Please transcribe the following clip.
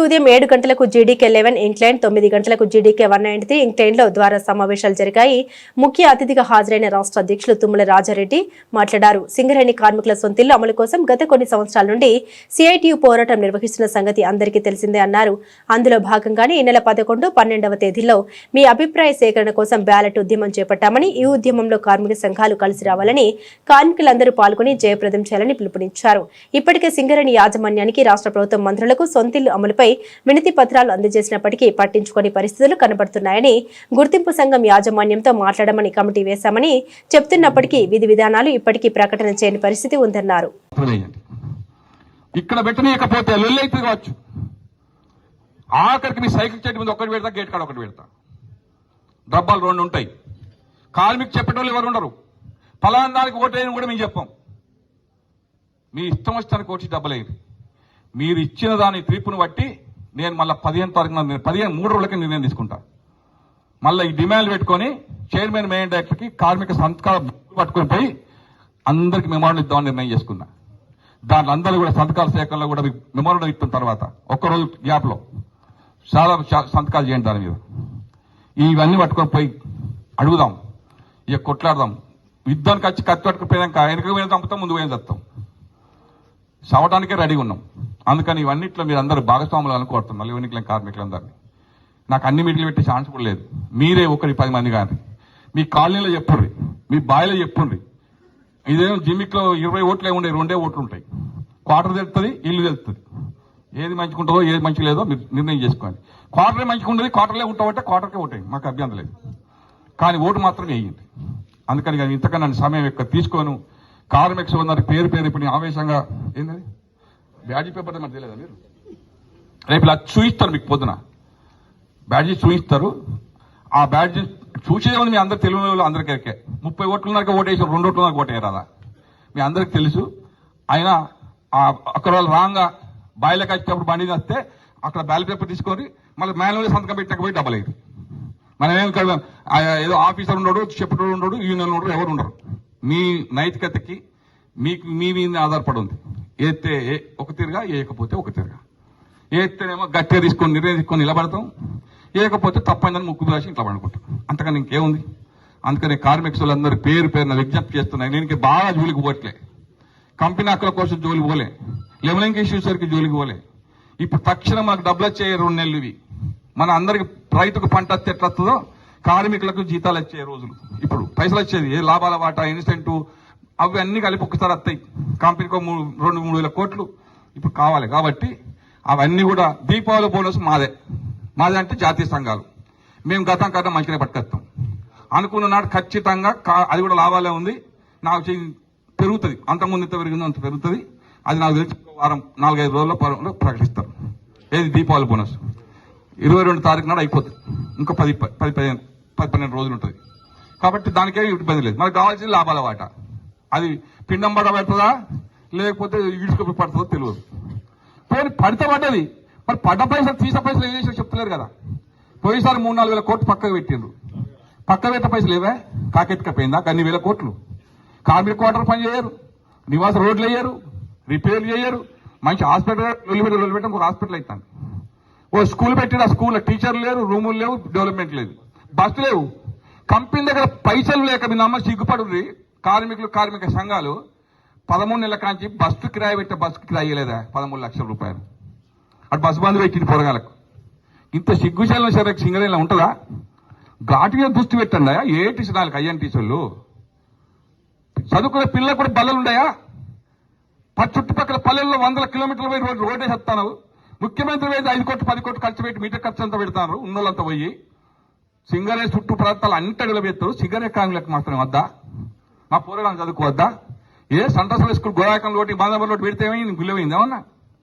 ఉదయం 7 గంటలకు GDK 11 incline, 9 గంటలకు జీడీకే 193 ఇంక్లైన్లో ద్వారా సమావేశాలు జరిగాయి. ముఖ్య అతిథిగా హాజరైన రాష్ట్ర అధ్యక్షులు తుమ్మల రాజారెడ్డి మాట్లాడారు. సింగరేణి కార్మికుల సొంతిల్లు అమలు కోసం గత కొన్ని సంవత్సరాల నుండి సిఐటియు పోరాటం నిర్వహిస్తున్న సంగతి అందరికీ తెలిసిందే అన్నారు. అందులో భాగంగానే ఈ నెల 11, 12వ తేదీల్లో మీ అభిప్రాయ సేకరణ కోసం బ్యాలెట్ ఉద్యమం చేపట్టామని, ఈ ఉద్యమంలో కార్మిక సంఘాలు కలిసి రావాలని, కార్మికులందరూ పాల్గొని జయప్రదం చేయాలని పిలుపునిచ్చారు. ఇప్పటికే సింగరేణి యాజమాన్యానికి రాష్ట్ర ప్రభుత్వం మంత్రులకు సొంతిల్లు అమలుపై వినతి పత్రాలు అందజేసినప్పటికీ పట్టించుకోని పరిస్థితులు కనబడుతున్నాయని, గుర్తింపు సంఘం యాజమాన్యంతో మాట్లాడమని కమిటీ వేశామని చెప్తున్నప్పటికీ విధి విధానాలు ఇప్పటికీ ప్రకటన చేయని పరిస్థితి ఉందన్నారు. ఇక్కడ పెట్టనీయకపోతే లొల్లైతే కావచ్చు, ఆఖరికి మీ సైకిల్ చెట్టు మీద ఒకటి పెడతా, గేట్ కాడ ఒకటి పెడతా, డబ్బాలు 2 ఉంటాయి. కార్మికు చెప్పేటోళ్ళు ఎవరు ఉండరు. ఫలానా దానికి ఓటేయని కూడా మేము చెప్పాం. మీ ఇష్టం వచ్చానికి వచ్చి డబ్బులేదు. మీరు ఇచ్చిన దాని తీర్పును బట్టి నేను మళ్ళీ 15 తారీఖున 3 రోజులకి నిర్ణయం తీసుకుంటా. మళ్ళీ ఈ డిమాండ్ పెట్టుకొని చైర్మన్ మెయిన్ డైరెక్టర్కి కార్మిక సంతకాలు పట్టుకొని పోయి అందరికి మెమోరాండం ఇద్దామని నిర్ణయం చేసుకున్నా. దాంట్లో అందరూ కూడా సంతకాల సేకరణలో కూడా మెమోరాండం ఇస్తున్న తర్వాత ఒక్కరోజు గ్యాప్లో చాలా సంతకాలు చేయండి దాని మీద. ఇవన్నీ పట్టుకొని పోయి అడుగుదాం, ఇక కొట్లాడదాం. యుద్ధానికి వచ్చి కత్తి పట్టుకుపోయాక వెనక పోయిన చంపుతాం, ముందు పోయిన చస్తాం. చవటానికే రెడీగా ఉన్నాం. అందుకని ఇవన్నిట్లో మీరు అందరూ భాగస్వాములు అనుకోవడం. మళ్ళీ ఎన్నికల కార్మికులందరినీ నాకు అన్ని మీటింగ్లు పెట్టే ఛాన్స్ కూడా లేదు. మీరే 10 మంది కానీ మీ కాలనీలో చెప్పుర్రి, మీ బాయిలో చెప్పుర్రి. ఇదేమో జిమ్మిక్లో 20 ఓట్లు ఏముండే, 2 ఓట్లు ఉంటాయి. క్వార్టర్ తెలుస్తుంది, ఇల్లు తెలుస్తుంది. ఏది మంచిగుంటుందో ఏది మంచి లేదో మీరు నిర్ణయం చేసుకోండి. క్వార్టరే మంచిగా ఉండదు, క్వార్టర్లే ఉంటామంటే క్వార్టర్కే ఓటేయండి, మాకు అభ్యంతరం లేదు. కానీ ఓటు మాత్రం వేయండి. అందుకని కానీ ఇంతకన్నా సమయం ఎక్కువ తీసుకోను. కార్మిక సోదరు పేరు ఇప్పుడు ఆవేశంగా ఏంటది బ్యాడ్జీ పేపర్ మరి తెలియదా మీరు? రేపు ఇలా చూయిస్తారు, మీకు పొద్దున బ్యాడ్జీ చూయిస్తారు. ఆ బ్యాడ్జీ చూసేదేమని మీ అందరు తెలియని వాళ్ళు అందరికీ 30 ఓట్లున్నాక ఓటేసి 2 ఓట్లున్నాక ఓటేయరాదా మీ అందరికి తెలుసు. అయినా అక్కడ వాళ్ళు రాంగా బాయిలోకి వచ్చేటప్పుడు బండి వస్తే అక్కడ బ్యాలెట్ పేపర్ తీసుకొని మళ్ళీ మాన్యువల్ సంతకం పెట్టకపోయి డబ్బులు అయ్యింది. మనం ఏం ఏదో ఆఫీసర్ ఉండడు, చెప్పేటోడు ఉండడు, యూనియన్ ఉండడు, ఎవరు ఉండరు. మీ నైతికతకి మీకు మీ మీద ఆధారపడి ఉంది. ఏతే ఒక తిరగా, ఏకపోతే ఒక తిరగా. ఏతేనేమో గట్టిగా తీసుకొని నిర్ణయం తీసుకొని నిలబడతాం, ఏకపోతే తప్పైందని ముక్కు రాసి ఇంట్లో పడుకుంటాం. అంతకని ఇంకేముంది. అందుకని కార్మికులందరూ పేరున విజ్ఞప్తి చేస్తున్నాయి. నేను బాగా జోలికి పోవట్లే, కంపెనీ హక్కుల కోసం జోలికి పోలే, లెవెలింగ్ ఇష్యూస్ వరకు జోలికి పోలే. ఇప్పుడు తక్షణం మనకు డబ్బులు వచ్చే 2 నెలలు ఇవి. మన అందరికి రైతుకు పంట వస్తే ఎట్లా వస్తుందో కార్మికులకు జీతాలు వచ్చే రోజులు. ఇప్పుడు పైసలు వచ్చేది ఏ లాభాల వాటా, ఇన్సెంటివ్ అవి అన్ని కలిపి ఒక్కసారి వస్తాయి. కంపెనీకి 2-3 వేల కోట్లు ఇప్పుడు కావాలి. కాబట్టి అవన్నీ కూడా దీపావళి బోనస్ మాదే అంటే జాతీయ సంఘాలు. మేము గతం కన్నా మంచిగా పట్టుకొస్తాం అనుకున్న నాడు ఖచ్చితంగా అది కూడా లాభాలే ఉంది. నాకు పెరుగుతుంది, అంతకుముందు ఎంత పెరిగిందో అంత పెరుగుతుంది. అది నాకు తెలిసి వారం 4-5 రోజుల్లో ప్రకటిస్తారు. ఏది దీపావళి బోనస్ 22 తారీఖు నాడు అయిపోతుంది. ఇంకా 10-12 రోజులు ఉంటుంది. కాబట్టి దానికేమి ఇబ్బంది లేదు. మనకు కావాల్సింది లాభాల వాటా. అది పిండం పడబడుతుందా లేకపోతే ఈడ్చుకు పడుతుందో తెలియదు. పోయి పడితే పడ్డది. మరి పడ్డ పైసలు తీసే పైసలు ఏం చేసినా చెప్తలేరు కదా. పోయిసారి 3-4 వేల కోట్లు పక్కకు పెట్టిండ్రు. పక్క పెట్ట పైసలు ఏవే కాకెత్తుకపోయిందా? అన్ని వేల కోట్లు. కార్మిక క్వార్టర్ పని చేయరు, నివాస రోడ్లు వేయరు, రిపేర్లు చేయరు. మంచి హాస్పిటల్ పెట్టడం ఒక హాస్పిటల్ అవుతాను. ఓ స్కూల్ పెట్టిన ఆ స్కూల్లో టీచర్లు లేరు, రూములు లేవు, డెవలప్మెంట్ లేదు, బస్సు లేవు. కంపెనీ దగ్గర పైసలు లేక మీ నమ్మ సిగ్గుపడుర్రి. కార్మిక సంఘాలు 13 నెలల కాంచి బస్సు కిరాయి పెట్టే బస్సు కిరాయి ఇవ్వలేదా? 13 లక్షల రూపాయలు. అటు బస్సు బంధు పెట్టింది పొరగాలకు. ఇంత సిగ్గుశైలం సరే సింగరేణిలో ఉంటుందా? ఘాటు మీద దృష్టి పెట్టండి. ఏ టీచర్ వాళ్ళకి అయ్యని టీచర్లు చదువుకునే పిల్లలకు కూడా బల్లలు ఉన్నాయా? చుట్టుపక్కల పల్లెల్లో 100 కిలోమీటర్ల పోయి రోడ్డు వేసేస్తాను. ముఖ్యమంత్రి మీద 5 కోట్లు 10 కోట్లు ఖర్చు పెట్టి మీటర్ ఖర్చు అంతా పెడతారు. ఉన్నోళ్ళంతా పోయి సింగరే చుట్టూ ప్రాంతాలు అన్నింటిలో పెడతారు. సింగరే కాంగ్రెస్ మాత్రం వద్దా? మా పోరాటం చదువుకోవద్దా? ఏ సంతోషాల స్కూల్ గోదాకంలో ఒకటి బాంధవర్లో పెడితే గుల్లమైంది ఏమన్నా?